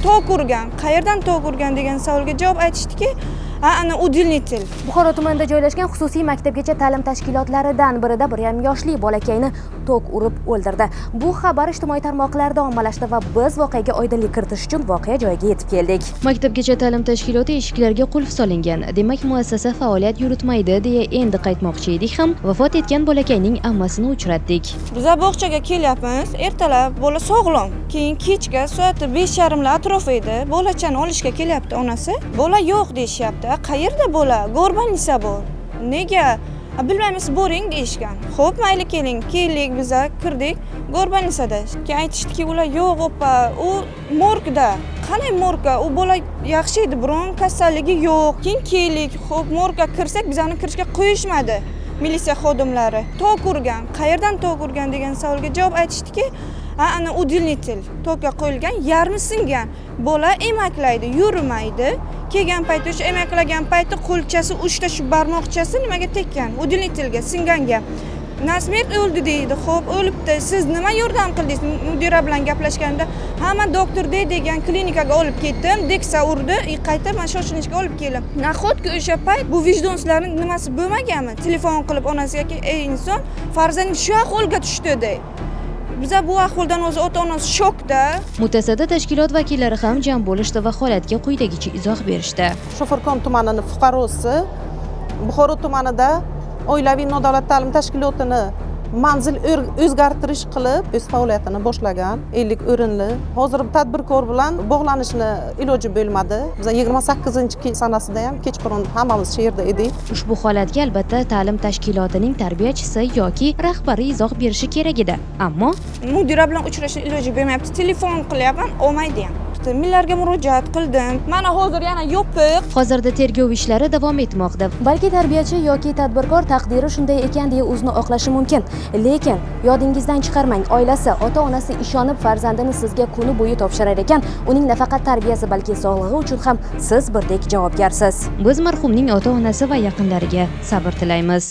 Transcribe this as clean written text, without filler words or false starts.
tok urgan. Qayerdan tok urgan degan savolga javob aytishdiki, ana удивитель. Buxoro tumanida joylashgan xususiy maktabgacha ta'lim tashkilotlaridan birida 1,5 yoshli bolakayni tok urib o'ldirdi. Bu xabar ijtimoiy tarmoqlarda ommalashdi va biz voqeaga oydinlik kiritish uchun voqea joyiga yetib keldik. Maktabgacha ta'lim tashkiloti eshiklariga qulf solingan. Demak, muassasa faoliyat yuritmaydi deya endi qaytmoqchi edik ham vafot etgan bolakayning ammasini uchratdik. Biz bog'chaga kelyapmiz. Ertalab bola sog'lom. Keyin kechga soat 5:30 atrofi edi. Bolachani olishga kelyapti onasi. Bola yo'q deyishyapti. Qayerda bola? Go'rbanisa bor. Nega? Bilmaymiz, boring deyishgan. Xo'p, mayli keling. Keldik, biz kirdik. Go'rbanisada. Keyin aytishdiki, ular yo'q opa, u morgda. Qanday morgga? U bola yaxshi edi, biron kasalligi yo'q. Keyin keldik. Xo'p, morgga kirsak, bizani kirishga qo'yishmadi. Militsiya xodimlari tok urgan. Qayerdan tok urgan degan savolga javob aytishdiki, ana удивитель. Tokga qo'yilgan, yarmi singan. Bola emaklaydi, yurmaydi. Kelgan payti, o'sha emaklagan payti qo'lchasi uchta shu barmoqchasi nimaga tekkan? Удивительga, singanga. Nasmert o'ldi deydi. Xo'p, o'libdi. Siz nima yordam qildingiz? Mudira bilan gaplashganda, "Hamma doktor degan klinikaga olib ketdim, deksa urdi, qayta mana shoshilinchga olib keldim." Nahotki o'sha payt bu vijdonsizlarning nimasi bo'lmaganmi? Telefon qilib onasiga, "Ey inson, farzanding shu ahvolga tushdi" deydi. Biz bu ahvoldan o'zi ota-onasi shokda. Mutasaddi tashkilot vakillari ham jam bo'lishdi va holatga quyidagicha izoh berishdi. Sho'firkon tumanining fuqarosi Buxoro tumanida oilaviy nodavlat ta'lim tashkilotini manzil o'zgartirish qilib o'z faoliyatini boshlagan 50 o'rinli. Hozir tadbirkor bilan bog'lanishni iloji bo'lmadi. Biz 28 sanasida ham kechqurun hammamiz shu yerda edik. Ushbu holatga albatta ta'lim tashkilotining tarbiyachisi yoki rahbari izoh berishi kerak edi. Ammo Mudira bilan uchrashishni iloji bo'lmayapti. Telefon qilyapman, olmaydi ham. Millarga murojaat qildim. Mana hozir yana yopiq. hozirda tergov ishlari davom etmoqda. Balki tarbiyachi yoki tadbirkor taqdiri shunday ekan deya o'zini oqlashi mumkin. Lekin yodingizdan chiqarmang, oilasi, ota-onasi ishonib farzandini sizga kuni bo'yi topshirar ekan, uning nafaqat tarbiyasi, balki sog'lig'i uchun ham siz birdek javobgarsiz. Biz marhumning ota-onasi va yaqinlariga sabr tilaymiz.